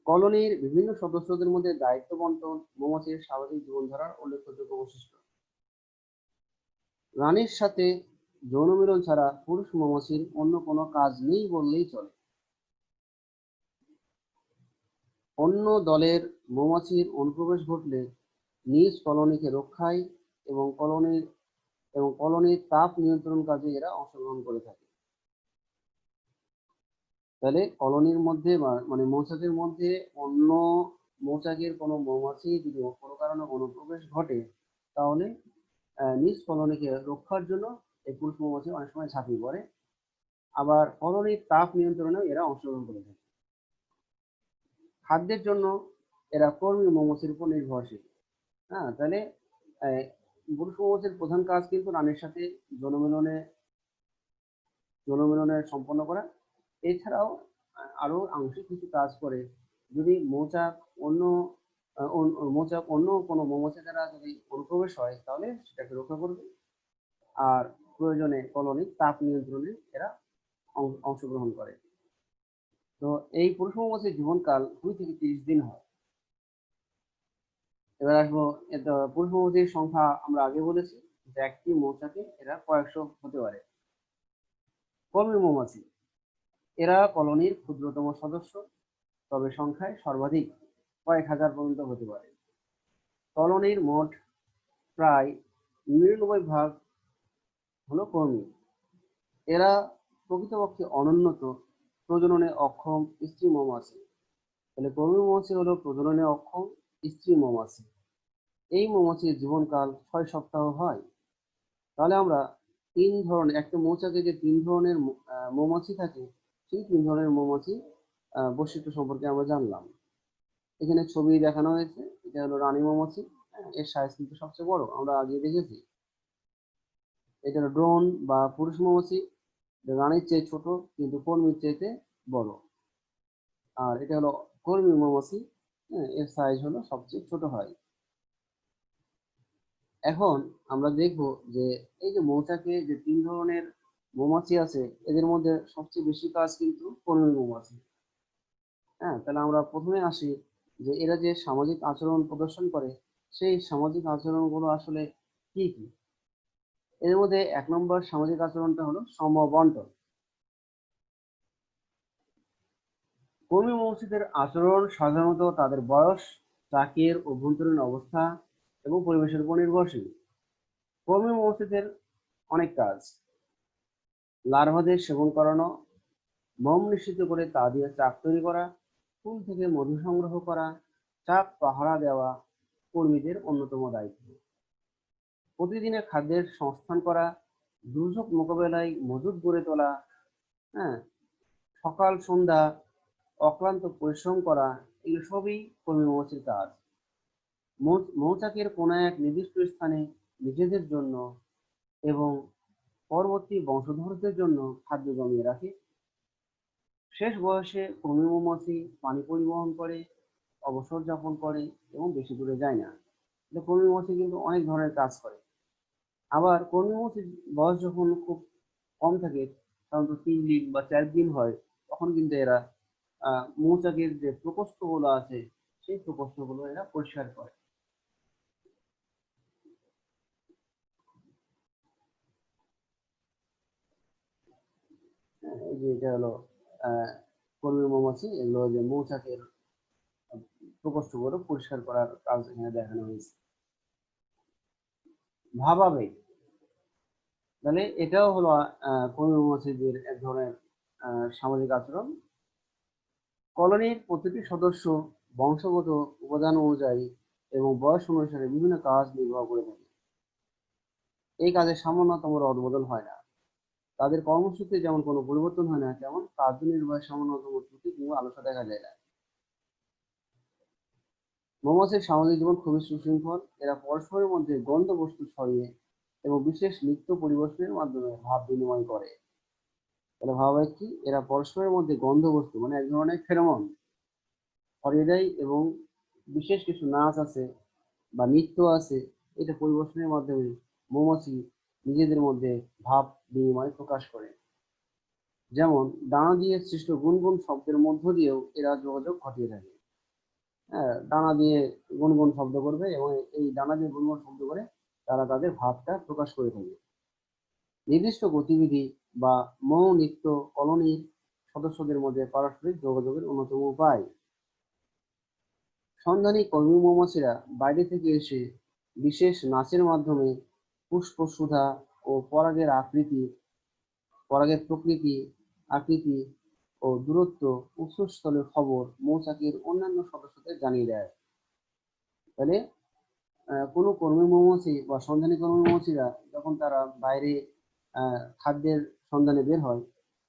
কলোনির বিভিন্ন সদস্যদের মধ্যে দায়িত্ব বন্টন মৌমাছির স্বাভাবিক জীবনধারার উল্লেখযোগ্য বৈশিষ্ট্য। রানীর সাথে যৌন মিলন ছাড়া পুরুষ মৌমাছির অন্য কোনো কাজ নেই বললেই চলে। অন্য দলের মৌমাছির অনুপ্রবেশ ঘটলে নিজ কলোনিকে রক্ষায় এবং কলোনির তাপ নিয়ন্ত্রণ কাজে এরা অংশগ্রহণ করে থাকে। তাহলে কলোনির মধ্যে মানে মৌচাকের মধ্যে অন্য মৌচাকের কোনো মৌমাছি যদি কোনো কারণে অনুপ্রবেশ ঘটে, তাহলে নিজ কলোনিকে রক্ষার জন্য এই পুরুষ মৌমাছি অনেক সময় ঝাঁপিয়ে পড়ে। আবার কলোনির তাপ নিয়ন্ত্রণেও এরা অংশগ্রহণ করে থাকে। খাদ্যের জন্য এরা কর্মী মৌমাছির উপর নির্ভরশীল। হ্যাঁ, তাহলে পুরুষ মৌমাছির প্রধান কাজ কিন্তু রানীর সাথে যৌনমিলনে সম্পন্ন করা। এছাড়াও আরো আংশিক কিছু কাজ করে। যদি মৌচাক অন্য কোনো মৌমাছি দ্বারা যদি অনুপ্রবেশ হয়, তাহলে সেটাকে রক্ষা করবে। আর প্রয়োজনে কলোনির তাপ নিয়ন্ত্রণে এরা অংশগ্রহণ করে। তো এই পুরুষ মৌমাছির জীবনকাল 2 থেকে 30 দিন হয়। এবার আসবো, পুরুষ মৌমাছির সংখ্যা আমরা আগে বলেছি যে একটি মৌচাকে এরা কয়েকশো হতে পারে। কর্মী মৌমাছি, এরা কলোনির ক্ষুদ্রতম সদস্য, তবে সংখ্যায় সর্বাধিক কয়েক হাজার পর্যন্ত হতে পারে। কলোনির মোট প্রায় 99% হলো কর্মী। এরা প্রকৃতপক্ষে অনুন্নত প্রজননে অক্ষম স্ত্রী মৌমাছি। তাহলে কর্মী মৌমাছি হলো প্রজননে অক্ষম স্ত্রী মৌমাছি। এই মৌমাছির জীবনকাল 6 সপ্তাহ হয়। তাহলে আমরা একটা মৌচাকে যে 3 ধরনের মৌমাছি থাকে, সেই 3 ধরনের মৌমাছি বৈশিষ্ট্য সম্পর্কে আমরা জানলাম। এখানে ছবি দেখানো হয়েছে, এটা হলো রানী মৌমাছি। এর সাইজ কিন্তু সবচেয়ে বড়, আমরা আগে দেখেছি। এটা হলো ড্রোন বা পুরুষ মৌমাছি, রানীর চেয়ে ছোট কিন্তু কর্মীর চাইতে বড়। আর এটা হলো কর্মী মৌমাছি, এর সাইজ হলো সবচেয়ে ছোট হয়। এখন আমরা দেখব যে এই যে মৌচাকে যে 3 ধরনের মৌমাছি আছে, এদের মধ্যে সবচেয়ে বেশি কাজ কিন্তু কর্মী মৌমাছি। হ্যাঁ, তাহলে আমরা প্রথমে আসি যে এরা যে সামাজিক আচরণ প্রদর্শন করে, সেই সামাজিক আচরণগুলো আসলে কি কি। এর মধ্যে 1 নম্বর সামাজিক আচরণটা হলো সমবন্টন। কর্মী মৌমাছিদের আচরণ সাধারণত তাদের বয়স, চাকের অভ্যন্তরীণ অবস্থা এবং পরিবেশের উপর নির্ভরশীল। কর্মী মৌমাছিদের অনেক কাজ: লার্ভাদের সেবন করানো, মোম নিশ্চিত করে তা দিয়ে চাক তৈরি করা, ফুল থেকে মধু সংগ্রহ করা, চাক পাহারা দেওয়া কর্মীদের অন্যতম দায়িত্ব। প্রতিদিনের খাদ্যের সংস্থান করা, দুর্যোগ মোকাবেলায় মজুদ গড়ে তোলা, হ্যাঁ, সকাল সন্ধ্যা অক্লান্ত পরিশ্রম করা, এগুলো সবই কর্মী মৌমাছির কাজ। মৌচাকের কোনো এক নির্দিষ্ট স্থানে নিজেদের জন্য এবং পরবর্তী বংশধরদের জন্য খাদ্য জমিয়ে রাখে। শেষ বয়সে কর্মী মৌমাছি পানি পরিবহন করে, অবসর যাপন করে এবং বেশি দূরে যায় না। কর্মী মৌমাছি কিন্তু অনেক ধরনের কাজ করে। আবার কর্মী মৌমাছির বয়স যখন খুব কম থাকে, সাধারণত 3 দিন বা 4 দিন হয়, তখন কিন্তু এরা মৌচাকের যে প্রকোষ্ঠগুলো আছে, সেই প্রকোষ্ঠগুলো এরা পরিষ্কার করে। এই যে এটা হলো কর্মী মৌমাছি, এগুলো যে মৌচাকের প্রকোষ্ঠগুলো পরিষ্কার করার কাজ এখানে দেখানো হয়েছে। ভাবাবেগ, তাহলে এটাও হলো কর্মী মৌমাছিদের এক ধরনের সামাজিক আচরণ। কলোনির প্রতিটি সদস্য বংশগত উপাদান অনুযায়ী এবং বয়স অনুসারে বিভিন্ন কাজ নির্বাহ করে থাকে। এই কাজের সামান্যতম রদবদল হয় না। তাদের কর্মসূচিতে যেমন কোনো পরিবর্তন হয় না, তেমন কার্যনির্বাহের সামান্যতম ত্রুটি কিংবা আলস্য দেখা যায় না। মৌমাছির সামাজিক জীবন খুবই সুশৃঙ্খল। এরা পরস্পরের মধ্যে গন্ধ বস্তু ছড়িয়ে এবং বিশেষ নৃত্য পরিবেশনের মাধ্যমে ভাব বিনিময় করে। তাহলে ভাবাবেগ কি? এরা পরস্পরের মধ্যে গন্ধ বস্তু মানে এক ধরনের ফেরোমন ছড়িয়ে দেয় এবং বিশেষ কিছু নাচ আছে বা নৃত্য আছে, এটা পরিবেশনের মাধ্যমে মৌমাছি নিজেদের মধ্যে ভাব বিনিময় প্রকাশ করে। যেমন ডানা দিয়ে সৃষ্ট গুনগুন শব্দের মধ্য দিয়েও এরা যোগাযোগ ঘটিয়ে থাকে। হ্যাঁ, ডানা দিয়ে গুনগুন শব্দ করবে এবং এই ডানা দিয়ে গুনগুন শব্দ করে তারা তাদের ভাবটা প্রকাশ করে থাকে। নির্দিষ্ট গতিবিধি বা মৌ নৃত্য কলোনির সদস্যদের মধ্যে পারস্পরিক যোগাযোগের অন্যতম উপায়। সন্ধানী কর্মী মৌমাছিরা বাইরে থেকে এসে বিশেষ নাচের মাধ্যমে পুষ্প সুধা ও পরাগের প্রকৃতি আকৃতি ও দূরত্ব, উৎসস্থলের খবর মৌচাকের অন্যান্য সদস্যদের জানিয়ে দেয়। তাহলে কোনো কর্মী মৌমাছি বা সন্ধানী কর্মী মৌমাছিরা যখন তারা বাইরে খাদ্যের সন্ধানে বের হয়,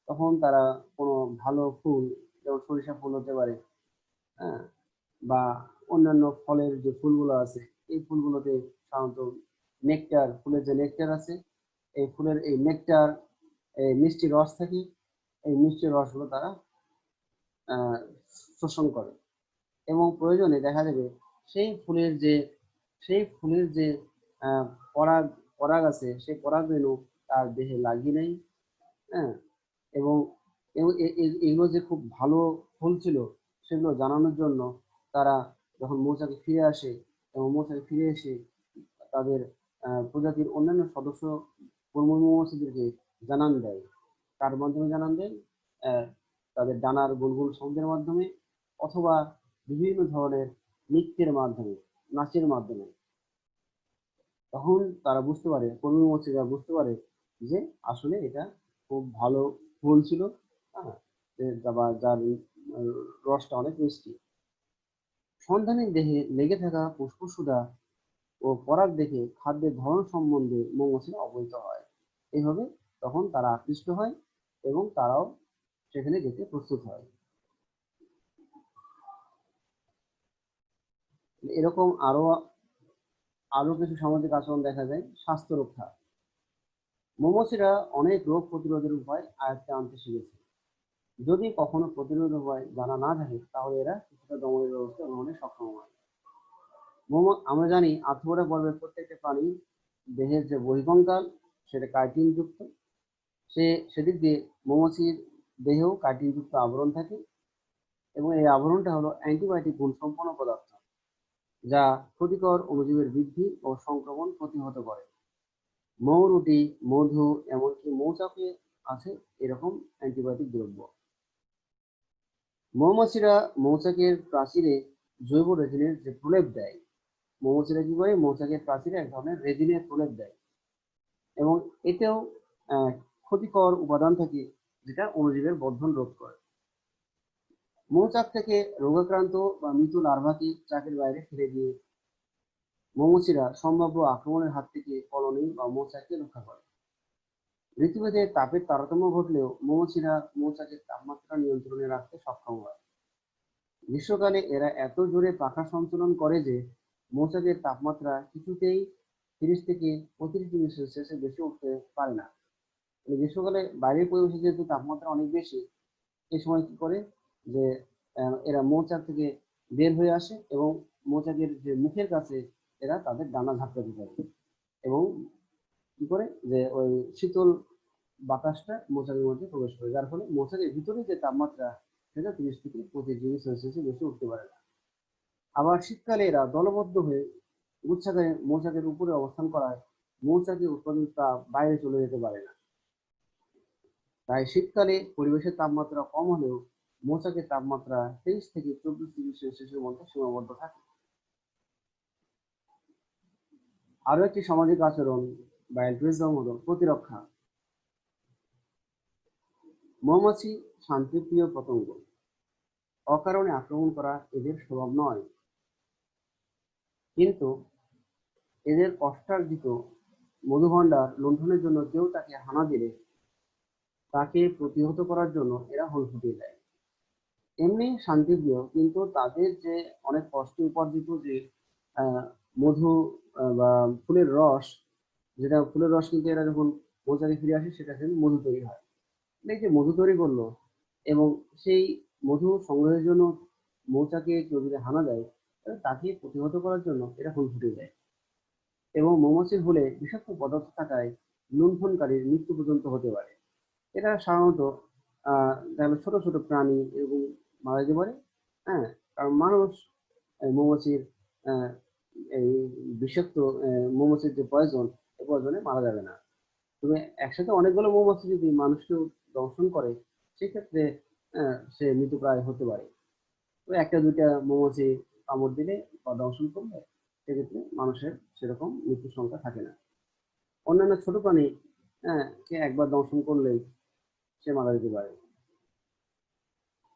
তখন তারা কোনো ভালো ফুল, যেমন সরিষা ফুল হতে পারে, হ্যাঁ, বা অন্যান্য ফলের যে ফুলগুলো আছে, এই ফুলগুলোতে সাধারণত নেকটার, ফুলের যে নেকটার আছে, এই ফুলের এই নেকটার, এই মিষ্টি রস থাকে, এই মিষ্টি রসগুলো তারা আহ, শোষণ করে এবং প্রয়োজনে দেখা যাবে সেই ফুলের যে সেই ফুলের যে আহ, পরাগ পরাগ আছে, সেই পরাগ রেণু তার দেহে লাগিয়ে নেয়। হ্যাঁ, এবং এগুলো যে খুব ভালো ফুল ছিল সেগুলো জানানোর জন্য তারা যখন মৌচাকে ফিরে আসে এবং মৌচাকে ফিরে এসে তাদের প্রজাতির অন্যান্য সদস্য কর্মী মৌমাছিদেরকে জানান দেয়। কার মাধ্যমে জানান দেয়? আহ, তাদের ডানার গুলগুল শব্দের মাধ্যমে, অথবা বিভিন্ন ধরনের নৃত্যের মাধ্যমে, নাচের মাধ্যমে। তখন তারা বুঝতে পারে, কর্মী মৌমাছিরা বুঝতে পারে যে আসলে এটা খুব ভালো ফুল ছিল, হ্যাঁ, বা যার রসটা অনেক মিষ্টি। সন্ধানের দেহে লেগে থাকা ফুসফুসুদা ও পরাগ দেখে খাদ্যের ধরন সম্বন্ধে মৌমাছিরা অবহিত হয়। এইভাবে তখন তারা আকৃষ্ট হয় এবং তারাও সেখানে যেতে প্রস্তুত হয়। এরকম আরো আরো কিছু সামাজিক আচরণ দেখা যায়। স্বাস্থ্য রক্ষা, মৌমাছিরা অনেক রোগ প্রতিরোধের উপায় আয়ত্তে আনতে শিখেছে। যদি কখনো প্রতিরোধ উপায় জানা না থাকে, তাহলে এরা কিছুটা দমনের ব্যবস্থা গ্রহণে সক্ষম হয়। আমরা জানি আর্থ্রোপোডা পর্বের প্রত্যেকটা প্রাণী দেহের যে বহিঃকঙ্কাল, সেটা কাইটিন যুক্ত। সেদিক দিয়ে মৌমাছির দেহেও কাইটিন যুক্ত আবরণ থাকে, এবং এই আবরণটা হলো অ্যান্টিবায়োটিক গুণ সম্পন্ন পদার্থ, যা ক্ষতিকর অণুজীবের বৃদ্ধি ও সংক্রমণ প্রতিহত করে। মৌরুটি, মধু, এমনকি মৌচাকে আছে এরকম অ্যান্টিবায়োটিক দ্রব্য। মৌমাছিরা মৌচাকের প্রাচীরে জৈব রেজিনের যে প্রলেপ দেয়, মৌমাছিরা কি করে? মৌচাকের প্রাচীরে এক ধরনের রেজিনের প্রলেপ দেয়, এবং এতেও ক্ষতিকর উপাদান থাকে, যেটা অণুজীবের বর্ধন রোধ করে। মৌচাক থেকে রোগাক্রান্ত বা মৃত লার্ভাকে চাকের বাইরে ফেলে দিয়ে মৌমাছিরা সম্ভাব্য আক্রমণের হাত থেকে কলোনি বা মৌচাককে রক্ষা করে। ঋতুভেদে তাপের তারতম্য ঘটলেও মৌমাছিরা মৌচাকের তাপমাত্রা নিয়ন্ত্রণে রাখতে সক্ষম হয়। গ্রীষ্মকালে এরা এত জোরে পাখা সঞ্চালন করে যে মৌচাকের তাপমাত্রা কিছুতেই 30 থেকে 35 ডিগ্রি সেলসিয়াসের বেশি উঠতে পারে না। গ্রীষ্মকালে বাইরের পরিবেশে যেহেতু তাপমাত্রা অনেক বেশি, এই সময় কি করে যে এরা মৌচাক থেকে বের হয়ে আসে এবং মৌচাকের যে মুখের কাছে এরা তাদের ডানা ঝাপটাতে পারে, এবং কি করে যে ওই শীতল বাতাসটা মৌচাকের মধ্যে প্রবেশ করে, যার ফলে মৌচাকের ভিতরে যে তাপমাত্রা সেটা 30 থেকে 25 ডিগ্রি সেলসিয়াসের বেশি উঠতে পারে না। আবার শীতকালে এরা দলবদ্ধ হয়ে গুচ্ছাকারে মৌচাকের উপরে অবস্থান করায় মৌচাকে উৎপাদিত তাপ বাইরে চলে যেতে পারে না। তাই শীতকালে পরিবেশের তাপমাত্রা কম হলেও মৌচাকের তাপমাত্রা 23 থেকে 24 ডিগ্রি সেলসিয়াসের মধ্যে সীমাবদ্ধ থাকে। আরো একটি সামাজিক আচরণ বা অ্যালট্রুইজম হলো প্রতিরক্ষা। মৌমাছি শান্তিপ্রিয় পতঙ্গ, অকারণে আক্রমণ করা এদের স্বভাব নয়, কিন্তু এদের কষ্টার্জিত মধুভাণ্ডার লুণ্ঠনের জন্য কেউ তাকে হানা দিলে তাকে প্রতিহত করার জন্য এরা হুল ফুটিয়ে দেয়। এমনি শান্তিপ্রিয়, কিন্তু তাদের যে অনেক কষ্টে উপার্জিত যে আহ, মধু বা ফুলের রস, যেটা ফুলের রস কিন্তু এরা যখন মৌচাকে ফিরে আসে সেটা কিন্তু মধু তৈরি হয়। এই যে মধু তৈরি করলো, এবং সেই মধু সংগ্রহের জন্য মৌচাকে কেউ যদি হানা দেয়, তাহলে তাকে প্রতিহত করার জন্য এরা হুল ফুটিয়ে দেয়। এবং মৌমাছির হুলে বিষাক্ত পদার্থ থাকায় লুণ্ঠনকারীর মৃত্যু পর্যন্ত হতে পারে। এরা সাধারণত ছোট ছোট প্রাণী এরকম মারা যেতে পারে। হ্যাঁ, কারণ মানুষ মৌমাছির আহ, এই বিষাক্ত মৌমাছির যে পয়জন, এই পয়জনে মারা যাবে না। তবে একসাথে অনেকগুলো মৌমাছি যদি মানুষকে দংশন করে, সেক্ষেত্রে সে মৃতপ্রায় হতে পারে। তো একটা দুইটা মৌমাছি কামড় দিলে বা দংশন করলে সেক্ষেত্রে মানুষের সেরকম মৃত্যুর সংখ্যা থাকে না। অন্যান্য ছোট প্রাণী কে একবার দংশন করলেই সে মারা যেতে পারে।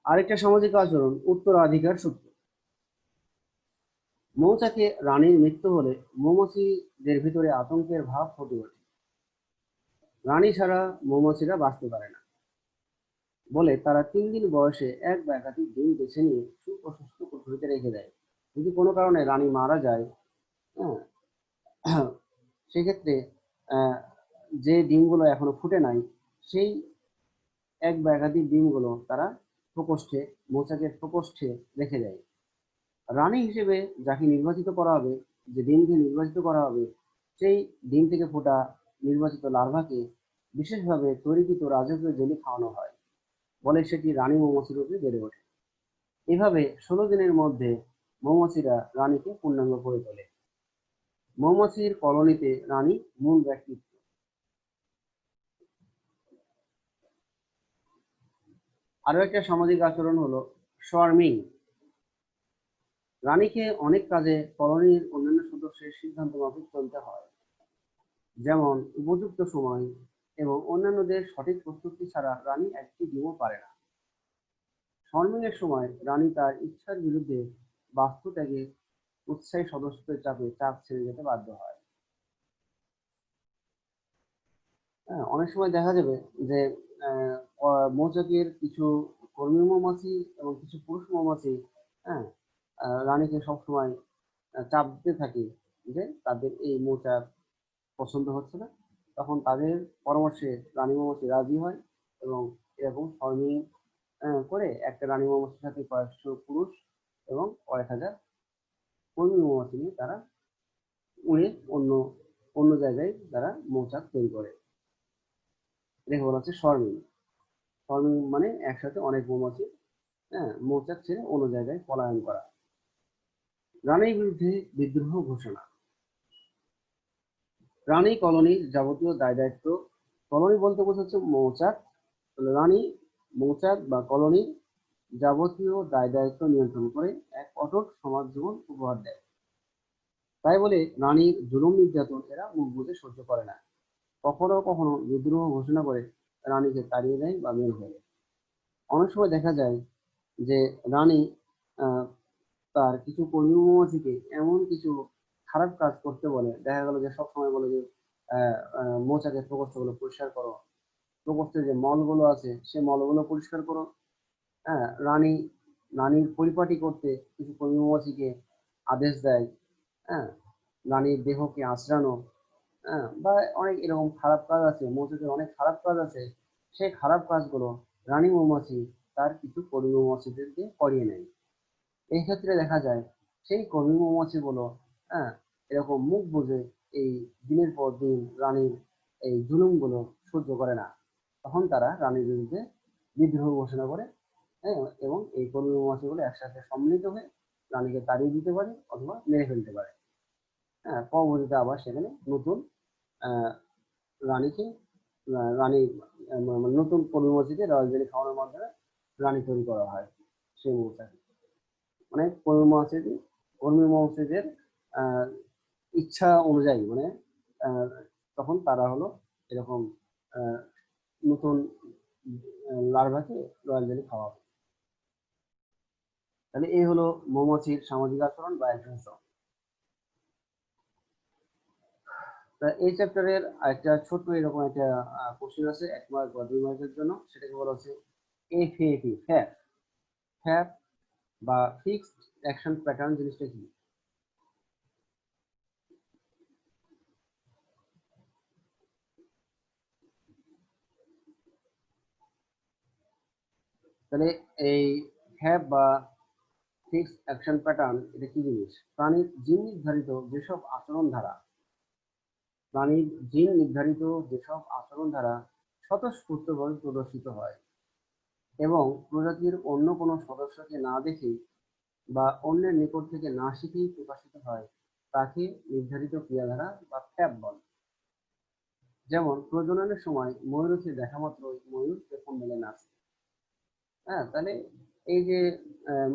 আরেকটা সামাজিক আচরণ উত্তরাধিকার সূত্র। মৌচাকে রানীর মৃত্যু হলে মৌমাছিদের ভিতরে আতঙ্কের ভাব ফুটে ওঠে। রানী ছাড়া মৌমাছিরা বাঁচতে পারে না বলে তারা 3 দিন বয়সে এক বা একাধিক ডিম বেছে নিয়ে সুপ্রশস্ত কুঠরিতে রেখে দেয়। যদি কোনো কারণে রানী মারা যায়, হ্যাঁ, সেক্ষেত্রে আহ, যে ডিমগুলো এখনো ফুটে নাই, সেই এক বা একাধিক ডিমগুলো তারা প্রকোষ্ঠে, মৌচাকের প্রকোষ্ঠে রেখে দেয়। রানী হিসেবে যাকে নির্বাচিত করা হবে, যে ডিমকে নির্বাচিত করা হবে, সেই ডিম থেকে ফোটা নির্বাচিত লার্ভাকে বিশেষভাবে তৈরিকৃত রাজকীয় জেলি খাওয়ানো হয়, বলে সেটি রানী মৌমাছি রূপে বেড়ে ওঠে। এভাবে 16 দিনের মধ্যে মৌমাছিরা রানীকে পূর্ণাঙ্গ করে তোলে। মৌমাছির কলোনিতে রানী মূল ব্যক্তিত্ব। আরো একটা সামাজিক আচরণ হলো সোয়ার্মিং। রানীকে অনেক কাজে কলোনির অন্যান্য সদস্যের সিদ্ধান্ত মাফিক চলতে হয়, যেমন উপযুক্ত সময় এবং অন্যান্যদের সঠিক প্রস্তুতি ছাড়া রানী একটি ডিমও পারে না। সোয়ার্মিং এর সময় রানী তার ইচ্ছার বিরুদ্ধে বাস্তু ত্যাগে উৎসাহী সদস্যদের চাপ ছেড়ে যেতে বাধ্য হয়। হ্যাঁ, অনেক সময় দেখা যাবে যে মৌচাকের কিছু কর্মী মৌমাছি এবং কিছু পুরুষ মৌমাছি, হ্যাঁ, রানীকে সবসময় চাপ দিতে থাকে যে তাদের এই মৌচাক পছন্দ হচ্ছে না। তখন তাদের পরামর্শে রানী মৌমাছি রাজি হয় এবং এরকম ফার্মিং করে একটা রানী মৌমাছির সাথে কয়েকশো পুরুষ এবং কয়েক হাজার কর্মী মৌমাছি নিয়ে তারা উড়ে অন্য অন্য জায়গায় তারা মৌচাক তৈরি করে। এটাকে বলা হচ্ছে স্বর্মিং। স্বর্মিং মানে একসাথে অনেক মৌমাছি, মৌচাক ছেড়ে অন্য জায়গায় পলায়ন করা। রানীর বিরুদ্ধে বিদ্রোহ ঘোষণা। রানী কলোনির যাবতীয় দায় দায়িত্ব, কলোনি বলতে বোঝাচ্ছে মৌচাক, রানী মৌচাক বা কলোনির যাবতীয় দায় দায়িত্ব নিয়ন্ত্রণ করে এক অটুট সমাজ জীবন উপহার দেয়। তাই বলে রানীর জুলুম নির্যাতন এরা মুখ বুঝে সহ্য করে না। কখনো কখনো বিদ্রোহ ঘোষণা করে রানীকে তাড়িয়ে দেয় বা বের হয়ে। অনেক সময় দেখা যায় যে রানী আহ, তার কিছু কর্মী মৌমাছিকে এমন কিছু খারাপ কাজ করতে বলে, দেখা গেল যে সবসময় বলে যে মৌচাকের প্রকোষ্ঠগুলো পরিষ্কার করো, প্রকোষ্ঠে যে মলগুলো আছে সে মলগুলো পরিষ্কার করো। হ্যাঁ, রানীর পরিপাটি করতে কিছু কর্মী মৌমাছিকে আদেশ দেয়। হ্যাঁ, রানীর দেহকে আঁচড়ানো, হ্যাঁ, বা অনেক এরকম খারাপ কাজ আছে, মৌচাকের অনেক খারাপ কাজ আছে। সেই খারাপ কাজগুলো রানী মৌমাছি তার কিছু কর্মী মৌমাছিদেরকে করিয়ে নেয়। এই ক্ষেত্রে দেখা যায় সেই কর্মী মৌমাছিগুলো, হ্যাঁ, এরকম মুখ বুজে এই দিনের পর দিন রানীর এই জুলুমগুলো সহ্য করে না। তখন তারা রানীর বিরুদ্ধে বিদ্রোহ ঘোষণা করে, হ্যাঁ, এবং এই কর্মী মৌমাছিগুলো একসাথে সম্মিলিত হয়ে রানীকে তাড়িয়ে দিতে পারে অথবা মেরে ফেলতে পারে। হ্যাঁ, পরবর্তীতে আবার সেখানে নতুন আহ রানীকে রানী মানে নতুন কর্মী মৌমাছিকে রয়্যাল জেলি খাওয়ানোর মাধ্যমে রানী তৈরি করা হয় সেই মৌচাকে। মানে কর্মী মৌমাছিদের আহ, ইচ্ছা অনুযায়ী, মানে আহ, তখন তারা হলো এরকম আহ, নতুন লার্ভাকে রয়্যাল জেলি খাওয়াবে। তাহলে এই হলো মৌমাছির সামাজিক আচরণ বা অ্যাডভেঞ্চার। তা এই চ্যাপ্টারের একটা ছোট্ট এরকম একটা কোশ্চেন আছে 1 মার্ক বা 2 মার্কের জন্য, সেটাকে বলা হচ্ছে এফএপি, ফ্যাপ। ফ্যাপ বা ফিক্সড অ্যাকশন প্যাটার্ন জিনিসটা কি? তাহলে এই ফ্যাপ বা ফিক্সড অ্যাকশন প্যাটার্ন এটা কি জিনিস? প্রাণীর জিন নির্ধারিত যেসব আচরণ ধারা প্রাণীর জিন নির্ধারিত যেসব আচরণ ধারা স্বতঃস্ফূর্তভাবে প্রদর্শিত হয় এবং প্রজাতির অন্য কোনো সদস্যকে না দেখে বা অন্যের নিকট থেকে না শিখেই প্রকাশিত হয়, তাকে নির্ধারিত ক্রিয়াধারা বা ফ্যাপ বলে। যেমন প্রজননের সময় ময়ূরকে দেখা মাত্রই ময়ূর পেখম মেলে নাচে। হ্যাঁ, তাহলে এই যে আহ,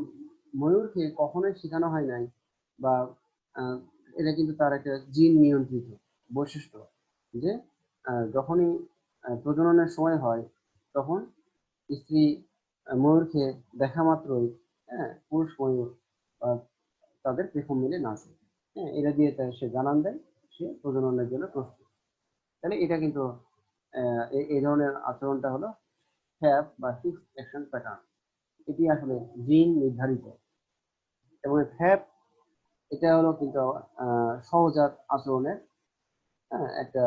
ময়ূরকে কখনোই শেখানো হয় নাই বা আহ, এটা কিন্তু তার একটা জিন নিয়ন্ত্রিত বৈশিষ্ট্য যে যখনই প্রজননের সময় হয় তখন স্ত্রী ময়ূরকে দেখা মাত্রই, হ্যাঁ, পুরুষ ময়ূর তাদের পেখম মেলে নাচে। হ্যাঁ, এটা দিয়ে সে জানান দেয় সে প্রজননের জন্য প্রস্তুত। তাহলে এটা কিন্তু এই ধরনের আচরণটা হলো হ্যাভ বা ফিক্সড অ্যাকশন প্যাটার্ন। এটি আসলে জিন নির্ধারিত। এবং হ্যাভ এটা হলো কিন্তু সহজাত আচরণের একটা